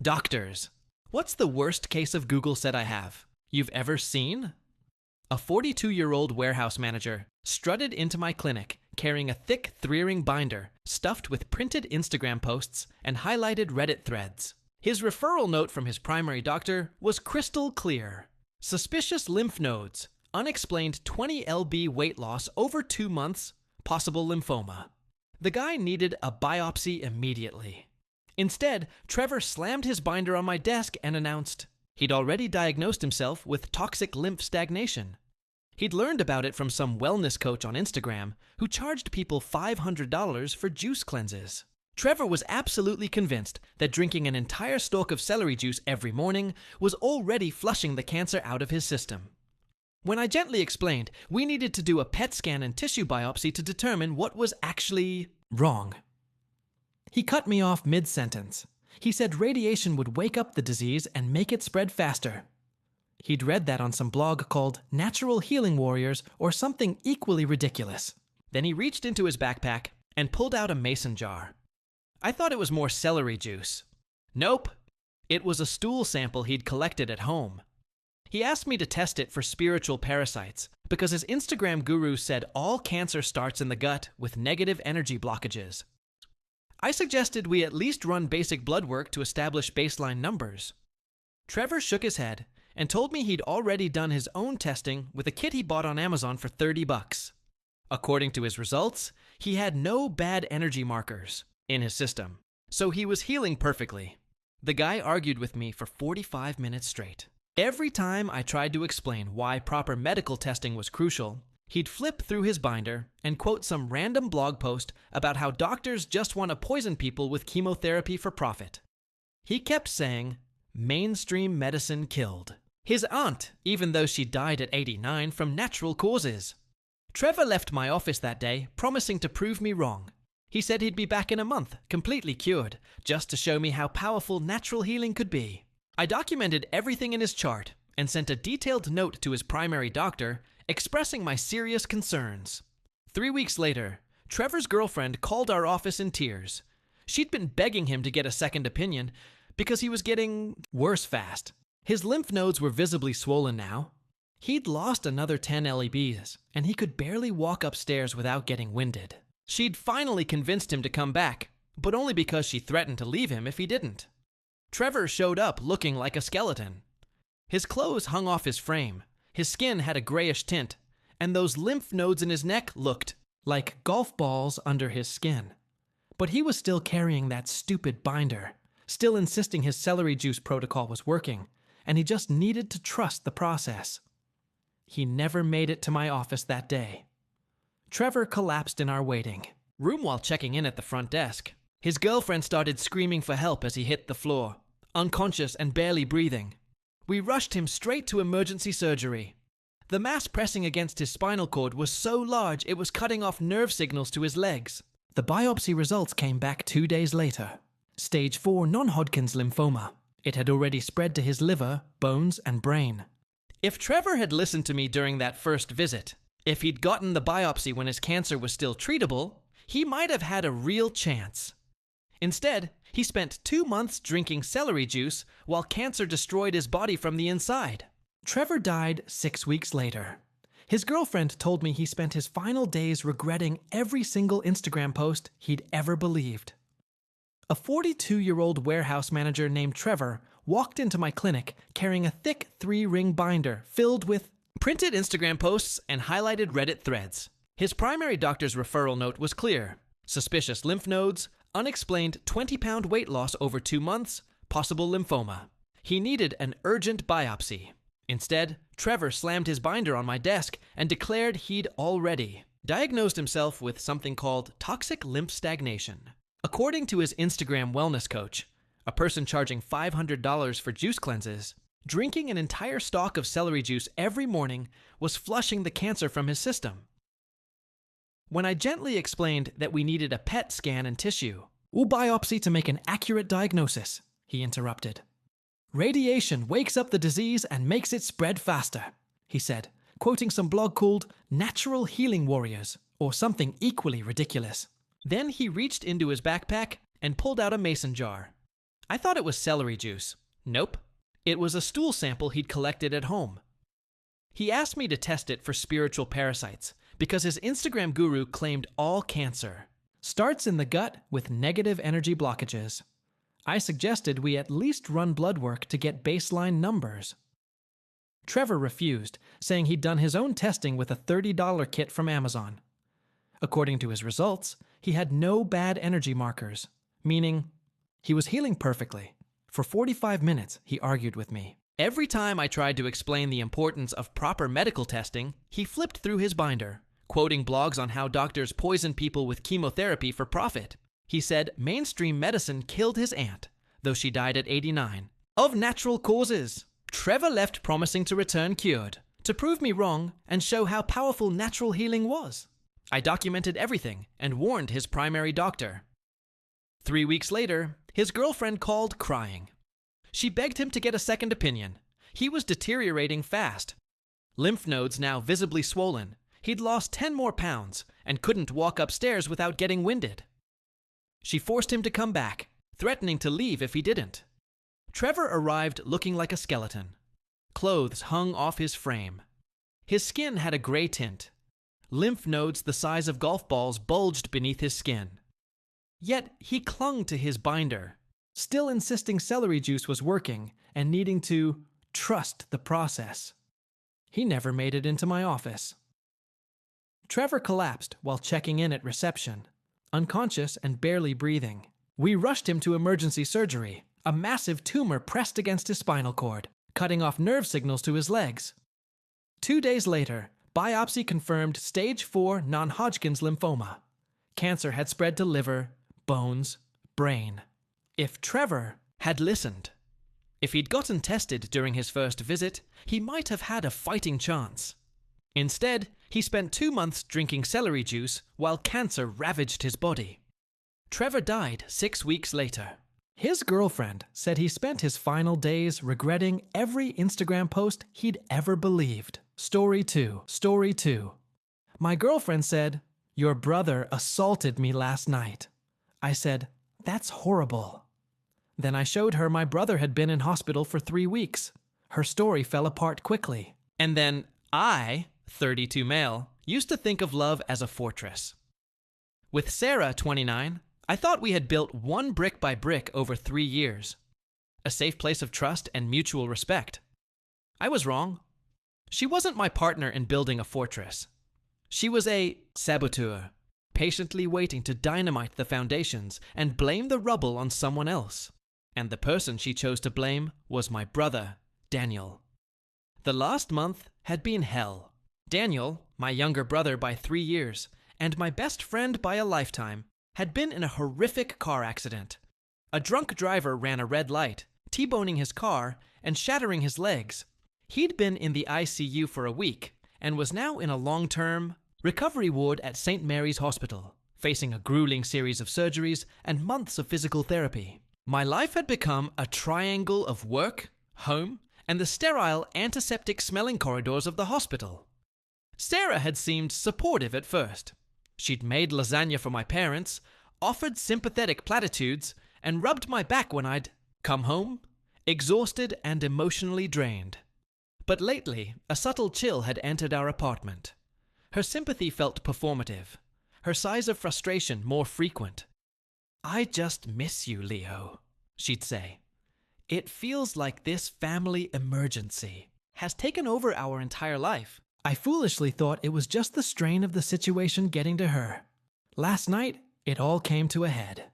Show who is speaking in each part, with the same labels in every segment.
Speaker 1: Doctors. What's the worst case of Google said I have? You've ever seen? A 42-year-old warehouse manager strutted into my clinic carrying a thick 3-ring binder stuffed with printed Instagram posts and highlighted Reddit threads. His referral note from his primary doctor was crystal clear. Suspicious lymph nodes, unexplained 20 lb weight loss over 2 months, possible lymphoma. The guy needed a biopsy immediately. Instead, Trevor slammed his binder on my desk and announced he'd already diagnosed himself with toxic lymph stagnation. He'd learned about it from some wellness coach on Instagram who charged people $500 for juice cleanses. Trevor was absolutely convinced that drinking an entire stalk of celery juice every morning was already flushing the cancer out of his system. When I gently explained we needed to do a PET scan and tissue biopsy to determine what was actually wrong, he cut me off mid-sentence. He said radiation would wake up the disease and make it spread faster. He'd read that on some blog called Natural Healing Warriors or something equally ridiculous. Then he reached into his backpack and pulled out a mason jar. I thought it was more celery juice. Nope. It was a stool sample he'd collected at home. He asked me to test it for spiritual parasites because his Instagram guru said all cancer starts in the gut with negative energy blockages. I suggested we at least run basic blood work to establish baseline numbers. Trevor shook his head and told me he'd already done his own testing with a kit he bought on Amazon for $30. According to his results, he had no bad energy markers in his system, so he was healing perfectly. The guy argued with me for 45 minutes straight. Every time I tried to explain why proper medical testing was crucial, he'd flip through his binder and quote some random blog post about how doctors just want to poison people with chemotherapy for profit. He kept saying, mainstream medicine killed his aunt, even though she died at 89 from natural causes. Trevor left my office that day, promising to prove me wrong. He said he'd be back in a month, completely cured, just to show me how powerful natural healing could be. I documented everything in his chart and sent a detailed note to his primary doctor expressing my serious concerns. 3 weeks later, Trevor's girlfriend called our office in tears. She'd been begging him to get a second opinion because he was getting worse fast. His lymph nodes were visibly swollen now. He'd lost another 10 LEBs, and he could barely walk upstairs without getting winded. She'd finally convinced him to come back, but only because she threatened to leave him if he didn't. Trevor showed up looking like a skeleton. His clothes hung off his frame, his skin had a grayish tint, and those lymph nodes in his neck looked like golf balls under his skin. But he was still carrying that stupid binder, still insisting his celery juice protocol was working, and he just needed to trust the process. He never made it to my office that day. Trevor collapsed in our waiting room while checking in at the front desk. His girlfriend started screaming for help as he hit the floor, unconscious and barely breathing. We rushed him straight to emergency surgery. The mass pressing against his spinal cord was so large it was cutting off nerve signals to his legs. The biopsy results came back 2 days later. Stage 4 non-Hodgkin's lymphoma. It had already spread to his liver, bones, and brain. If Trevor had listened to me during that first visit, if he'd gotten the biopsy when his cancer was still treatable, he might have had a real chance. Instead, he spent 2 months drinking celery juice while cancer destroyed his body from the inside. Trevor died 6 weeks later. His girlfriend told me he spent his final days regretting every single Instagram post he'd ever believed. A 42-year-old warehouse manager named Trevor walked into my clinic carrying a thick 3-ring binder filled with printed Instagram posts and highlighted Reddit threads. His primary doctor's referral note was clear: suspicious lymph nodes, unexplained 20-pound weight loss over 2 months, possible lymphoma. He needed an urgent biopsy. Instead, Trevor slammed his binder on my desk and declared he'd already diagnosed himself with something called toxic lymph stagnation. According to his Instagram wellness coach, a person charging $500 for juice cleanses, drinking an entire stalk of celery juice every morning was flushing the cancer from his system. When I gently explained that we needed a PET scan and tissue, or biopsy to make an accurate diagnosis, he interrupted. Radiation wakes up the disease and makes it spread faster, he said, quoting some blog called Natural Healing Warriors, or something equally ridiculous. Then he reached into his backpack and pulled out a mason jar. I thought it was celery juice. Nope. It was a stool sample he'd collected at home. He asked me to test it for spiritual parasites because his Instagram guru claimed all cancer starts in the gut with negative energy blockages. I suggested we at least run blood work to get baseline numbers. Trevor refused, saying he'd done his own testing with a $30 kit from Amazon. According to his results, he had no bad energy markers, meaning he was healing perfectly. For 45 minutes, he argued with me. Every time I tried to explain the importance of proper medical testing, he flipped through his binder, quoting blogs on how doctors poison people with chemotherapy for profit. He said mainstream medicine killed his aunt, though she died at 89, of natural causes. Trevor left promising to return cured, to prove me wrong and show how powerful natural healing was. I documented everything and warned his primary doctor. 3 weeks later, his girlfriend called crying. She begged him to get a second opinion. He was deteriorating fast. Lymph nodes now visibly swollen. He'd lost 10 more pounds and couldn't walk upstairs without getting winded. She forced him to come back, threatening to leave if he didn't. Trevor arrived looking like a skeleton. Clothes hung off his frame. His skin had a gray tint. Lymph nodes the size of golf balls bulged beneath his skin. Yet he clung to his binder, still insisting celery juice was working and needing to trust the process. He never made it into my office. Trevor collapsed while checking in at reception, unconscious and barely breathing. We rushed him to emergency surgery. A massive tumor pressed against his spinal cord, cutting off nerve signals to his legs. 2 days later, biopsy confirmed stage 4 non-Hodgkin's lymphoma. Cancer had spread to liver, bones, brain. If Trevor had listened, if he'd gotten tested during his first visit, he might have had a fighting chance. Instead, he spent 2 months drinking celery juice while cancer ravaged his body. Trevor died 6 weeks later. His girlfriend said he spent his final days regretting every Instagram post he'd ever believed. Story 2. My girlfriend said, "Your brother assaulted me last night." I said, "That's horrible." Then I showed her my brother had been in hospital for 3 weeks. Her story fell apart quickly. And then I, 32 male, used to think of love as a fortress. With Sarah, 29, I thought we had built one brick by brick over 3 years. A safe place of trust and mutual respect. I was wrong. She wasn't my partner in building a fortress. She was a saboteur, patiently waiting to dynamite the foundations and blame the rubble on someone else. And the person she chose to blame was my brother, Daniel. The last month had been hell. Daniel, my younger brother by 3 years, and my best friend by a lifetime, had been in a horrific car accident. A drunk driver ran a red light, T-boning his car and shattering his legs. He'd been in the ICU for a week and was now in a long-term recovery ward at St. Mary's Hospital, facing a grueling series of surgeries and months of physical therapy. My life had become a triangle of work, home, and the sterile, antiseptic-smelling corridors of the hospital. Sarah had seemed supportive at first. She'd made lasagna for my parents, offered sympathetic platitudes, and rubbed my back when I'd come home, exhausted and emotionally drained. But lately, a subtle chill had entered our apartment. Her sympathy felt performative, her sighs of frustration more frequent. "I just miss you, Leo," she'd say. "It feels like this family emergency has taken over our entire life." I foolishly thought it was just the strain of the situation getting to her. Last night, it all came to a head.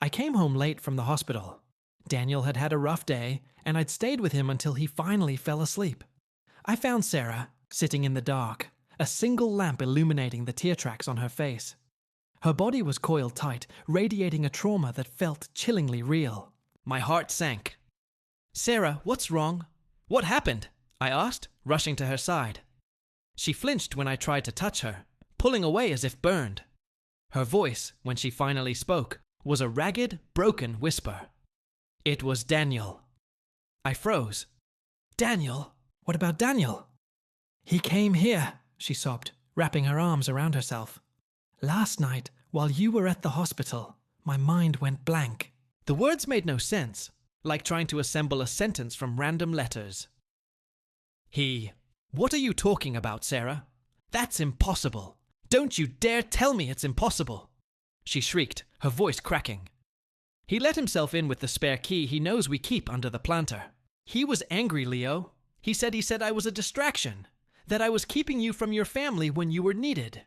Speaker 1: I came home late from the hospital. Daniel had had a rough day, and I'd stayed with him until he finally fell asleep. I found Sarah, sitting in the dark, a single lamp illuminating the tear tracks on her face. Her body was coiled tight, radiating a trauma that felt chillingly real. My heart sank. "Sarah, what's wrong? What happened?" I asked, rushing to her side. She flinched when I tried to touch her, pulling away as if burned. Her voice, when she finally spoke, was a ragged, broken whisper. It was Daniel. I froze. "Daniel? What about Daniel?" "He came here," she sobbed, wrapping her arms around herself. "Last night, while you were at the hospital, my mind went blank." The words made no sense, like trying to assemble a sentence from random letters. What are you talking about, Sarah? That's impossible. Don't you dare tell me it's impossible, she shrieked, her voice cracking. He let himself in with the spare key he knows we keep under the planter. He was angry, Leo. He said I was a distraction, that I was keeping you from your family when you were needed.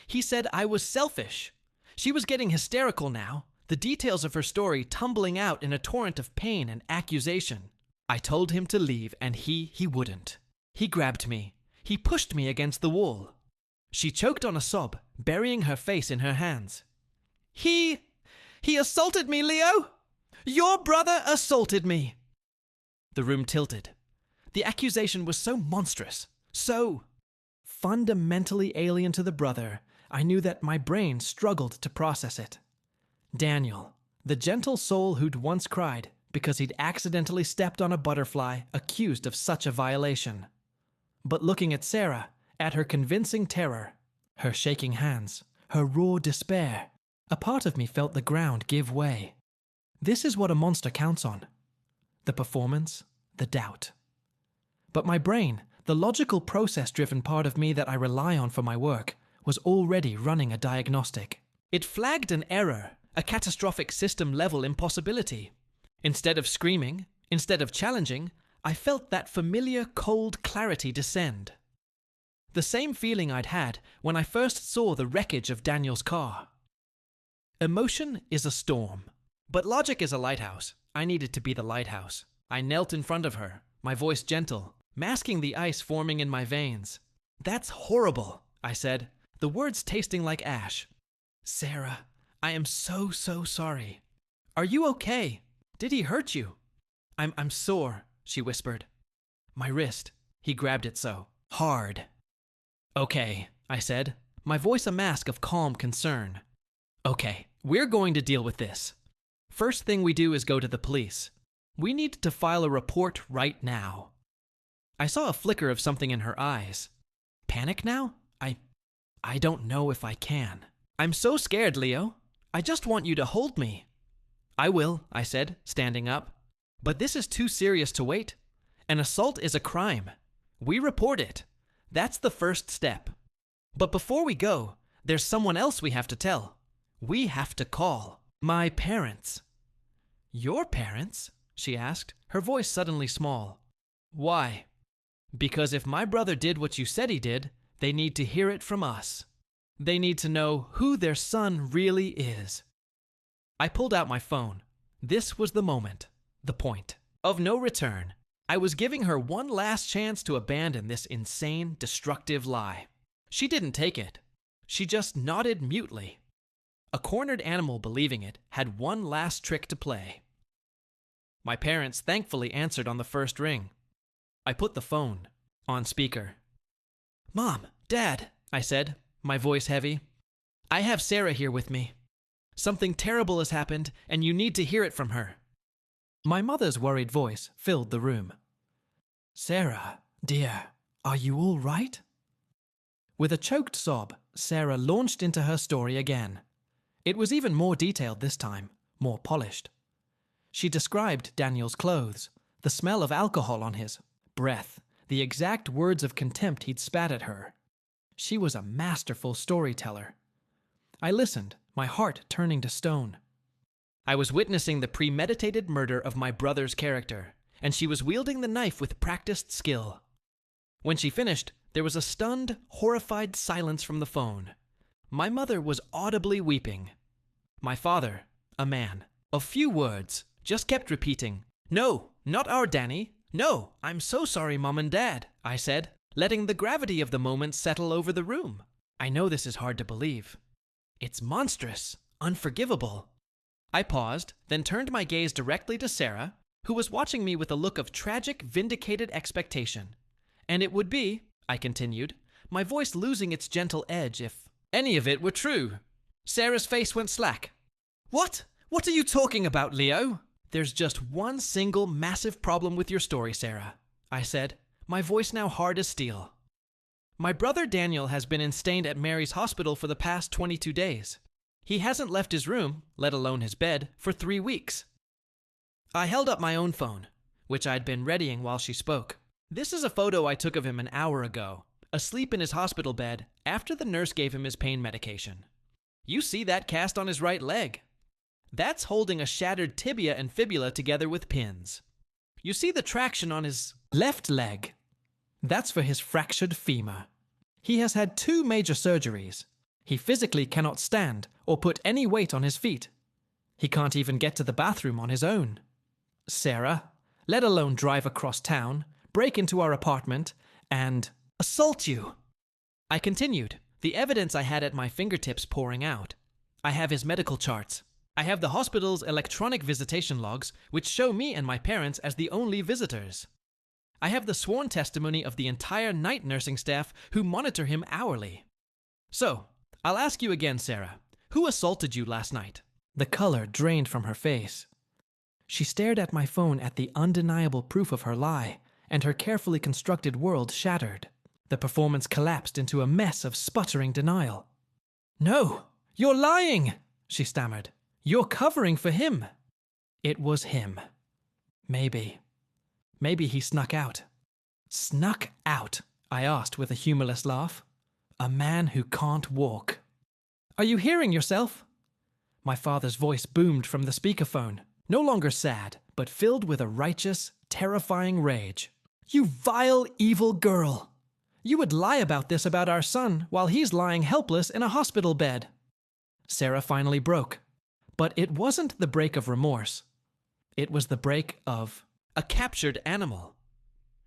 Speaker 1: He said I was selfish. She was getting hysterical now, the details of her story tumbling out in a torrent of pain and accusation. I told him to leave, and he wouldn't. He grabbed me. He pushed me against the wall. She choked on a sob, burying her face in her hands. He assaulted me, Leo! Your brother assaulted me! The room tilted. The accusation was so monstrous, so fundamentally alien to the brother, I knew that my brain struggled to process it. Daniel, the gentle soul who'd once cried because he'd accidentally stepped on a butterfly, accused of such a violation. But looking at Sarah, at her convincing terror, her shaking hands, her raw despair, a part of me felt the ground give way. This is what a monster counts on. The performance, the doubt. But my brain, the logical process-driven part of me that I rely on for my work, was already running a diagnostic. It flagged an error, a catastrophic system-level impossibility. Instead of screaming, instead of challenging, I felt that familiar cold clarity descend. The same feeling I'd had when I first saw the wreckage of Daniel's car. Emotion is a storm, but logic is a lighthouse. I needed to be the lighthouse. I knelt in front of her, my voice gentle, masking the ice forming in my veins. That's horrible, I said, the words tasting like ash. Sarah, I am so sorry. Are you okay? Did he hurt you? I'm sore, she whispered. My wrist. He grabbed it so hard. Okay, I said, my voice a mask of calm concern. Okay, we're going to deal with this. First thing we do is go to the police. We need to file a report right now. I saw a flicker of something in her eyes. Panic now? I don't know if I can. I'm so scared, Leo. I just want you to hold me. I will, I said, standing up. But this is too serious to wait. An assault is a crime. We report it. That's the first step. But before we go, there's someone else we have to tell. We have to call my parents. Your parents? She asked, her voice suddenly small. Why? Because if my brother did what you said he did, they need to hear it from us. They need to know who their son really is. I pulled out my phone. This was the moment, the point of no return. I was giving her one last chance to abandon this insane, destructive lie. She didn't take it. She just nodded mutely. A cornered animal believing it had one last trick to play. My parents thankfully answered on the first ring. I put the phone on speaker. Mom, Dad, I said, my voice heavy. I have Sarah here with me. Something terrible has happened, and you need to hear it from her. My mother's worried voice filled the room. Sarah, dear, are you all right? With a choked sob, Sarah launched into her story again. It was even more detailed this time, more polished. She described Daniel's clothes, the smell of alcohol on his breath, the exact words of contempt he'd spat at her. She was a masterful storyteller. I listened, my heart turning to stone. I was witnessing the premeditated murder of my brother's character, and she was wielding the knife with practiced skill. When she finished, there was a stunned, horrified silence from the phone. My mother was audibly weeping. My father, a man of few words, just kept repeating, "No, not our Danny. No, I'm so sorry, Mom and Dad," I said, letting the gravity of the moment settle over the room. I know this is hard to believe. It's monstrous, unforgivable. I paused, then turned my gaze directly to Sarah, who was watching me with a look of tragic, vindicated expectation. And it would be, I continued, my voice losing its gentle edge if any of it were true. Sarah's face went slack. What? What are you talking about, Leo? There's just one single massive problem with your story, Sarah, I said, my voice now hard as steel. My brother Daniel has been instained at Mary's hospital for the past 22 days. He hasn't left his room, let alone his bed, for 3 weeks. I held up my own phone, which I'd been readying while she spoke. This is a photo I took of him an hour ago, asleep in his hospital bed after the nurse gave him his pain medication. You see that cast on his right leg? That's holding a shattered tibia and fibula together with pins. You see the traction on his left leg? That's for his fractured femur. He has had 2 major surgeries. He physically cannot stand or put any weight on his feet. He can't even get to the bathroom on his own. Sarah, let alone drive across town, break into our apartment, and assault you. I continued, the evidence I had at my fingertips pouring out. I have his medical charts. I have the hospital's electronic visitation logs, which show me and my parents as the only visitors. I have the sworn testimony of the entire night nursing staff who monitor him hourly. So, I'll ask you again, Sarah. Who assaulted you last night? The color drained from her face. She stared at my phone at the undeniable proof of her lie, and her carefully constructed world shattered. The performance collapsed into a mess of sputtering denial. No, you're lying, she stammered. You're covering for him. It was him. Maybe he snuck out. Snuck out? I asked with a humorless laugh. A man who can't walk. Are you hearing yourself? My father's voice boomed from the speakerphone, no longer sad, but filled with a righteous, terrifying rage. You vile, evil girl! You would lie about this about our son while he's lying helpless in a hospital bed. Sarah finally broke. But it wasn't the break of remorse. It was the break of a captured animal.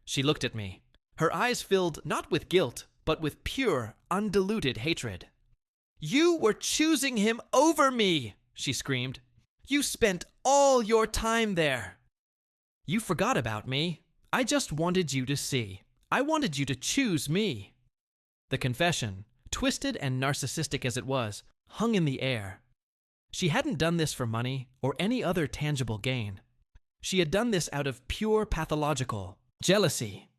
Speaker 1: She looked at me, her eyes filled not with guilt, but with pure, undiluted hatred. You were choosing him over me, she screamed. You spent all your time there. You forgot about me. I just wanted you to see. I wanted you to choose me. The confession, twisted and narcissistic as it was, hung in the air. She hadn't done this for money or any other tangible gain. She had done this out of pure pathological jealousy.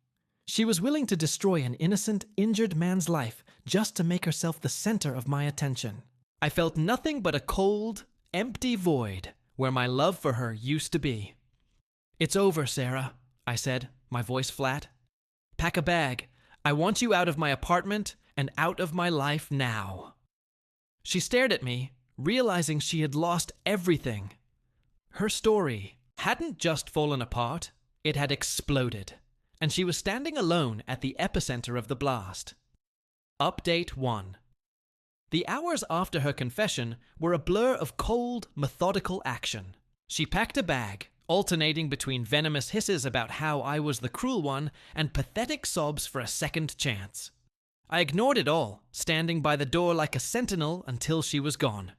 Speaker 1: She was willing to destroy an innocent, injured man's life just to make herself the center of my attention. I felt nothing but a cold, empty void where my love for her used to be. It's over, Sarah, I said, my voice flat. Pack a bag. I want you out of my apartment and out of my life now. She stared at me, realizing she had lost everything. Her story hadn't just fallen apart, it had exploded, and she was standing alone at the epicenter of the blast. Update 1. The hours after her confession were a blur of cold, methodical action. She packed a bag, alternating between venomous hisses about how I was the cruel one and pathetic sobs for a second chance. I ignored it all, standing by the door like a sentinel until she was gone.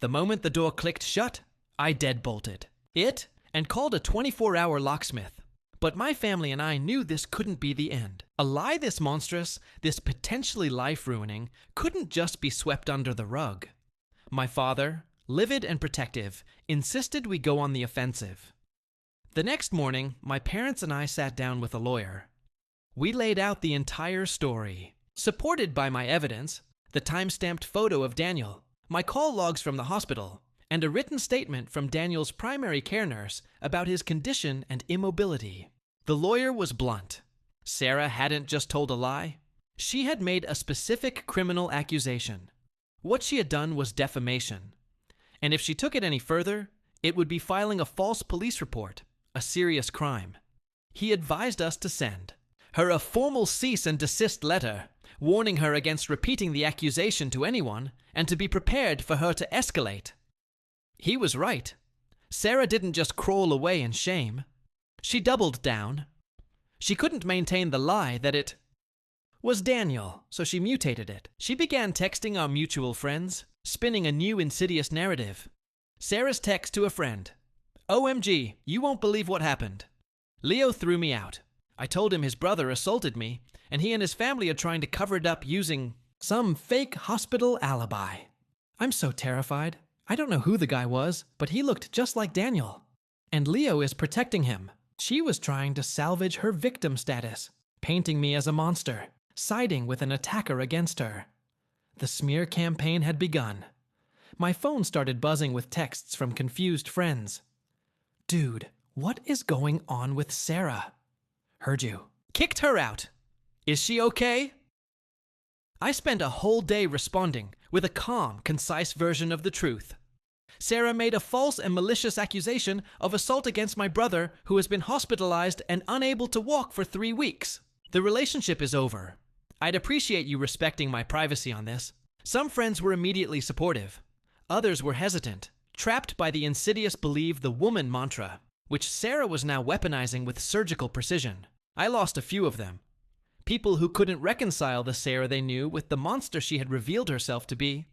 Speaker 1: The moment the door clicked shut, I deadbolted it and called a 24-hour locksmith. But my family and I knew this couldn't be the end. A lie this monstrous, this potentially life-ruining, couldn't just be swept under the rug. My father, livid and protective, insisted we go on the offensive. The next morning, my parents and I sat down with a lawyer. We laid out the entire story, supported by my evidence, the time-stamped photo of Daniel, my call logs from the hospital, and a written statement from Daniel's primary care nurse about his condition and immobility. The lawyer was blunt. Sarah hadn't just told a lie. She had made a specific criminal accusation. What she had done was defamation. And if she took it any further, it would be filing a false police report, a serious crime. He advised us to send her a formal cease and desist letter, warning her against repeating the accusation to anyone and to be prepared for her to escalate. He was right. Sarah didn't just crawl away in shame. She doubled down. She couldn't maintain the lie that it was Daniel, so she mutated it. She began texting our mutual friends, spinning a new insidious narrative. Sarah's text to a friend. OMG, you won't believe what happened. Leo threw me out. I told him his brother assaulted me, and he and his family are trying to cover it up using some fake hospital alibi. I'm so terrified. I don't know who the guy was, but he looked just like Daniel. And Leo is protecting him. She was trying to salvage her victim status, painting me as a monster, siding with an attacker against her. The smear campaign had begun. My phone started buzzing with texts from confused friends. Dude, what is going on with Sarah? Heard you. Kicked her out. Is she okay? I spent a whole day responding with a calm, concise version of the truth. Sarah made a false and malicious accusation of assault against my brother, who has been hospitalized and unable to walk for 3 weeks. The relationship is over. I'd appreciate you respecting my privacy on this. Some friends were immediately supportive. Others were hesitant, trapped by the insidious believe the woman mantra, which Sarah was now weaponizing with surgical precision. I lost a few of them. People who couldn't reconcile the Sarah they knew with the monster she had revealed herself to be.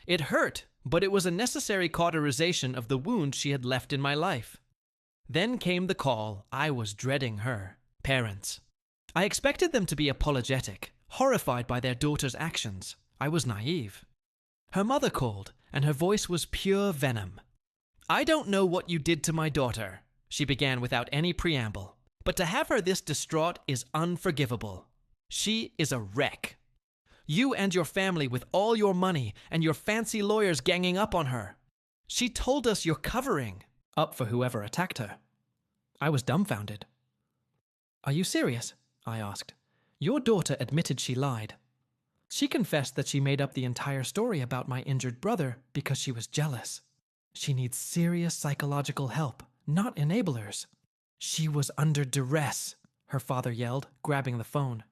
Speaker 1: It hurt, but it was a necessary cauterization of the wound she had left in my life. Then came the call I was dreading her. Parents. I expected them to be apologetic, horrified by their daughter's actions. I was naive. Her mother called, and her voice was pure venom. I don't know what you did to my daughter, she began without any preamble, but to have her this distraught is unforgivable. She is a wreck. You and your family with all your money and your fancy lawyers ganging up on her. She told us you're covering up for whoever attacked her. I was dumbfounded. Are you serious? I asked. Your daughter admitted she lied. She confessed that she made up the entire story about my injured brother because she was jealous. She needs serious psychological help, not enablers. She was under duress, her father yelled, grabbing the phone.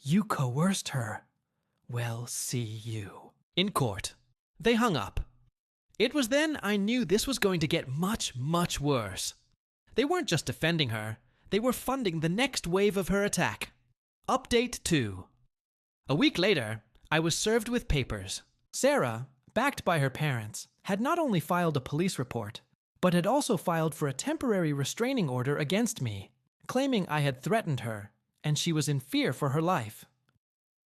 Speaker 1: You coerced her. Well, see you. In court. They hung up. It was then I knew this was going to get much, much worse. They weren't just defending her. They were funding the next wave of her attack. Update 2. A week later, I was served with papers. Sarah, backed by her parents, had not only filed a police report, but had also filed for a temporary restraining order against me, claiming I had threatened her, and she was in fear for her life.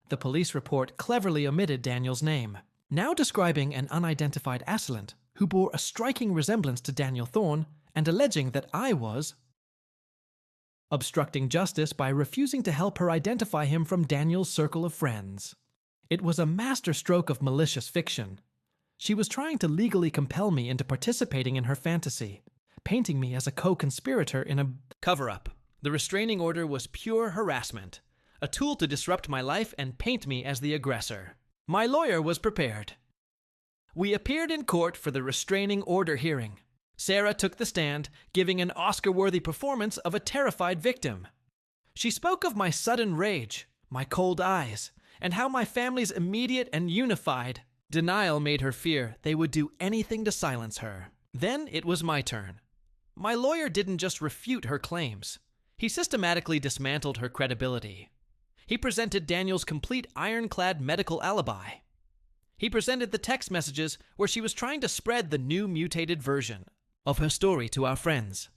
Speaker 1: The police report cleverly omitted Daniel's name, now describing an unidentified assailant who bore a striking resemblance to Daniel Thorne and alleging that I was obstructing justice by refusing to help her identify him from Daniel's circle of friends. It was a masterstroke of malicious fiction. She was trying to legally compel me into participating in her fantasy, painting me as a co-conspirator in a cover-up. The restraining order was pure harassment, a tool to disrupt my life and paint me as the aggressor. My lawyer was prepared. We appeared in court for the restraining order hearing. Sarah took the stand, giving an Oscar-worthy performance of a terrified victim. She spoke of my sudden rage, my cold eyes, and how my family's immediate and unified denial made her fear they would do anything to silence her. Then it was my turn. My lawyer didn't just refute her claims. He systematically dismantled her credibility. He presented Daniel's complete ironclad medical alibi. He presented the text messages where she was trying to spread the new mutated version of her story to our friends.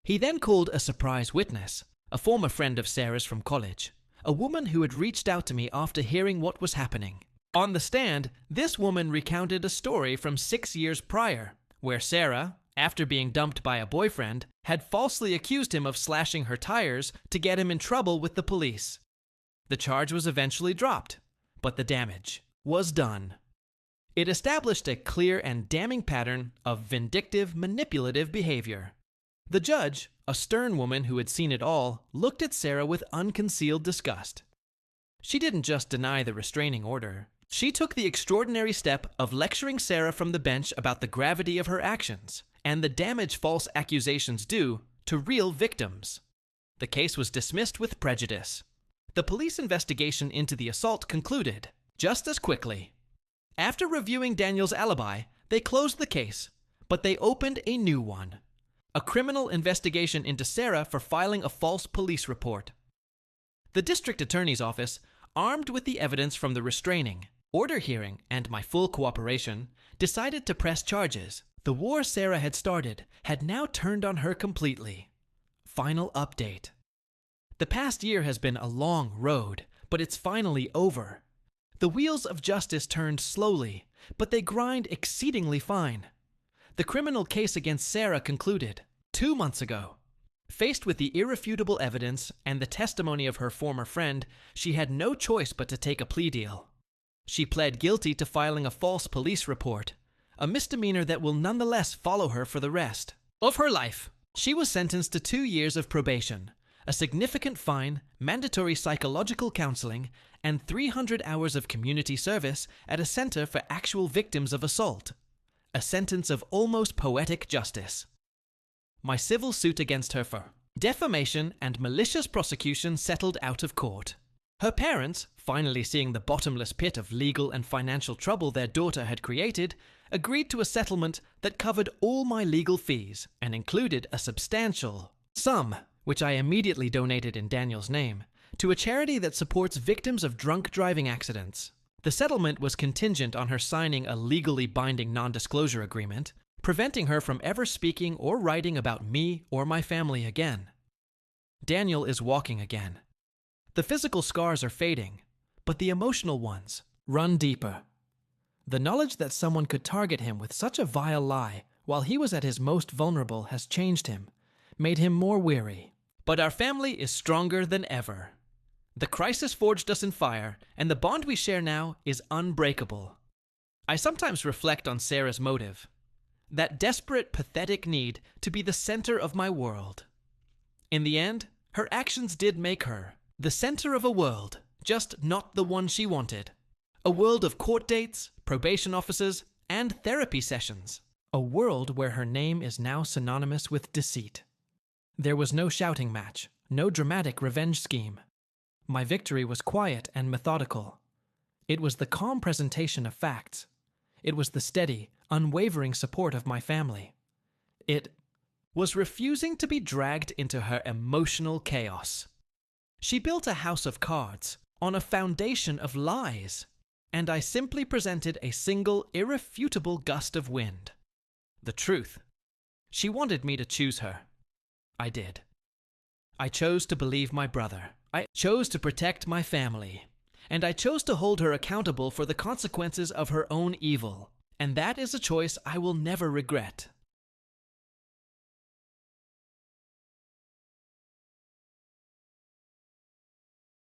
Speaker 1: He then called a surprise witness, a former friend of Sarah's from college, a woman who had reached out to me after hearing what was happening. On the stand, this woman recounted a story from 6 years prior, where Sarah, after being dumped by a boyfriend, had falsely accused him of slashing her tires to get him in trouble with the police. The charge was eventually dropped, but the damage was done. It established a clear and damning pattern of vindictive, manipulative behavior. The judge, a stern woman who had seen it all, looked at Sarah with unconcealed disgust. She didn't just deny the restraining order. She took the extraordinary step of lecturing Sarah from the bench about the gravity of her actions and the damage false accusations do to real victims. The case was dismissed with prejudice. The police investigation into the assault concluded just as quickly. After reviewing Daniel's alibi, they closed the case, but they opened a new one. A criminal investigation into Sarah for filing a false police report. The district attorney's office, armed with the evidence from the restraining order hearing and my full cooperation, decided to press charges. The war Sarah had started had now turned on her completely. Final update. The past year has been a long road, but it's finally over. The wheels of justice turned slowly, but they grind exceedingly fine. The criminal case against Sarah concluded 2 months ago. Faced with the irrefutable evidence and the testimony of her former friend, she had no choice but to take a plea deal. She pled guilty to filing a false police report, a misdemeanor that will nonetheless follow her for the rest of her life. She was sentenced to 2 years of probation, a significant fine, mandatory psychological counseling, and 300 hours of community service at a center for actual victims of assault. A sentence of almost poetic justice. My civil suit against her for defamation and malicious prosecution settled out of court. Her parents, finally seeing the bottomless pit of legal and financial trouble their daughter had created, agreed to a settlement that covered all my legal fees and included a substantial sum, which I immediately donated in Daniel's name, to a charity that supports victims of drunk driving accidents. The settlement was contingent on her signing a legally binding non-disclosure agreement, preventing her from ever speaking or writing about me or my family again. Daniel is walking again. The physical scars are fading, but the emotional ones run deeper. The knowledge that someone could target him with such a vile lie while he was at his most vulnerable has changed him, made him more weary. But our family is stronger than ever. The crisis forged us in fire, and the bond we share now is unbreakable. I sometimes reflect on Sarah's motive, that desperate, pathetic need to be the center of my world. In the end, her actions did make her the center of a world, just not the one she wanted. A world of court dates, probation officers, and therapy sessions. A world where her name is now synonymous with deceit. There was no shouting match, no dramatic revenge scheme. My victory was quiet and methodical. It was the calm presentation of facts. It was the steady, unwavering support of my family. It was refusing to be dragged into her emotional chaos. She built a house of cards on a foundation of lies, and I simply presented a single, irrefutable gust of wind. The truth. She wanted me to choose her. I did. I chose to believe my brother. I chose to protect my family. And I chose to hold her accountable for the consequences of her own evil. And that is a choice I will never regret.